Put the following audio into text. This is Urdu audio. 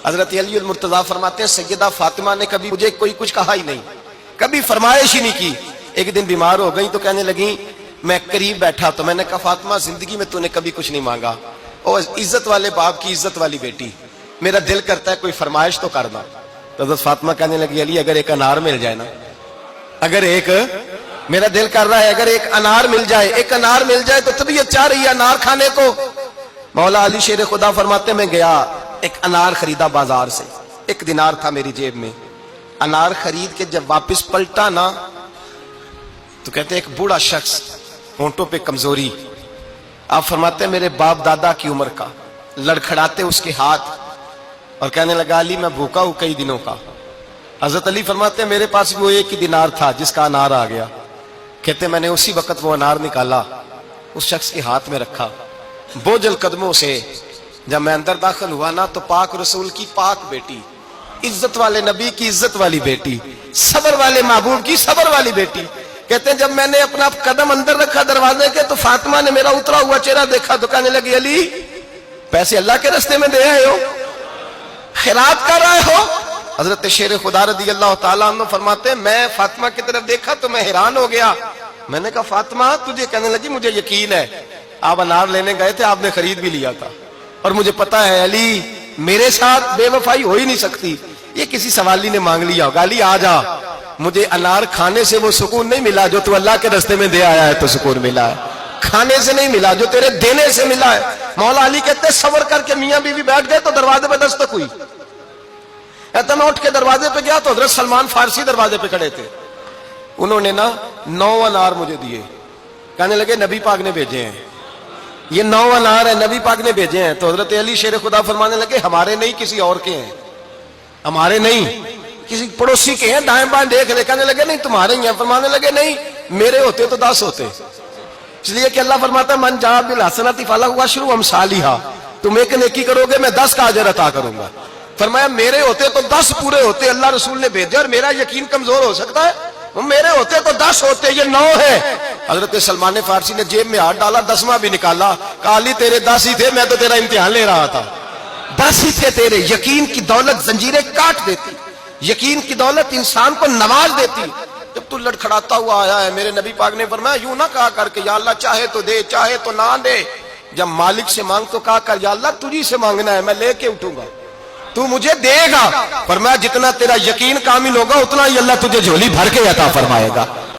حضرت علی المرتضیٰ فرماتے ہیں سیدہ فاطمہ نے کبھی مجھے کوئی کچھ کہا ہی نہیں، کبھی فرمائش ہی نہیں کی۔ ایک دن بیمار ہو گئی تو کہنے لگیں، میں قریب بیٹھا تو میں نے کہا فاطمہ زندگی میں تو نے کبھی کچھ نہیں مانگا، اور عزت والے باپ کی عزت والی بیٹی، میرا دل کرتا ہے کوئی فرمائش تو کرنا۔ تو حضرت فاطمہ کہنے لگی علی اگر ایک انار مل جائے نا، اگر ایک، میرا دل کر رہا ہے اگر ایک انار مل جائے، ایک انار مل جائے تو طبیعت چاہ رہی ہے انار کھانے کو۔ مولا علی شیر خدا فرماتے میں گیا، ایک انار خریدا بازار سے، 1 دینار تھا میری جیب میں، انار خرید کے جب واپس پلٹا نا تو کہتے ہیں ایک بوڑھا شخص، ہونٹوں پہ کمزوری، آپ فرماتے ہیں میرے باپ دادا کی عمر کا، لڑکھڑاتے اس کے ہاتھ اور کہنے لگا علی میں بھوکا ہوں کئی دنوں کا۔ حضرت علی فرماتے ہیں میرے پاس وہ 1 ہی دینار تھا جس کا انار آ گیا، کہتے ہیں میں نے اسی وقت وہ انار نکالا، اس شخص کے ہاتھ میں رکھا، بوجھل قدموں سے جب میں اندر داخل ہوا نا تو پاک رسول کی پاک بیٹی، عزت والے نبی کی عزت والی بیٹی، صبر والے محبوب کی صبر والی بیٹی، کہتے ہیں جب میں نے اپنا قدم اندر رکھا دروازے کے تو فاطمہ نے میرا اترا ہوا چہرہ دیکھا تو کہنے لگی علی پیسے اللہ کے راستے میں دے آئے ہو، خیرات کر رہے ہو؟ حضرت شیر خدا رضی اللہ تعالیٰ عنہ فرماتے ہیں میں فاطمہ کی طرف دیکھا تو میں حیران ہو گیا، میں نے کہا فاطمہ تجھے؟ کہنے لگی مجھے یقین ہے آپ انار لینے گئے تھے، آپ نے خرید بھی لیا تھا، اور مجھے پتا ہے علی میرے ساتھ بے وفائی ہو ہی نہیں سکتی، یہ کسی سوالی نے مانگ لیا ہوگا، علی آ جا، مجھے انار کھانے سے وہ سکون نہیں ملا جو تو اللہ کے راستے میں دے آیا ہے تو سکون ملا ہے، کھانے سے نہیں ملا جو تیرے دینے سے ملا ہے۔ مولا علی کہتے ہیں صبر کر کے میاں بیوی بیٹھ گئے تو دروازے پہ دستک ہوئی، کہتا میں اٹھ کے دروازے پہ گیا تو حضرت سلمان فارسی دروازے پہ کھڑے تھے، انہوں نے نا 9 انار مجھے دیے، کہنے لگے نبی پاک نے بھیجے ہیں، یہ 9 انار ہے نبی پاک نے بھیجے ہیں۔ تو حضرت علی شیر خدا فرمانے لگے ہمارے نہیں کسی اور کے ہیں، ہمارے نہیں کسی پڑوسی کے ہیں، دائیں بائیں دیکھ لے، کہنے لگے نہیں تمہارے ہی ہیں، فرمانے لگے نہیں میرے ہوتے تو 10 ہوتے، اس لیے کہ اللہ فرماتا ہے من جاء بالحسنۃ فلہ عشر امثالھا، تم ایک نیکی کرو گے میں 10 کا اجر عطا کروں گا، فرمایا میرے ہوتے تو 10 پورے ہوتے، اللہ رسول نے بھیجا اور میرا یقین کمزور ہو سکتا ہے، میرے ہوتے تو 10 ہوتے، یہ 9 ہے۔ حضرت سلمان فارسی نے جیب میں ہاتھ ڈالا، 10واں بھی نکالا، کہا علی تیرے 10 ہی تھے، میں تو تیرا امتحان لے رہا تھا، 10 ہی تھے تیرے۔ یقین کی دولت زنجیریں کاٹ دیتی، یقین کی دولت انسان کو نواز دیتی۔ جب تو لڑکھڑاتا ہوا آیا ہے، میرے نبی پاک نے فرمایا یوں نہ کہا کر کہ یا اللہ چاہے تو دے چاہے تو نہ دے، جب مالک سے مانگ تو کہا کر یا اللہ تجھی سے مانگنا ہے، میں لے کے اٹھوں گا، تو مجھے دے گا، فرمایا جتنا تیرا یقین کامل ہوگا اتنا ہی اللہ تجھے جھولی بھر کے عطا فرمائے گا۔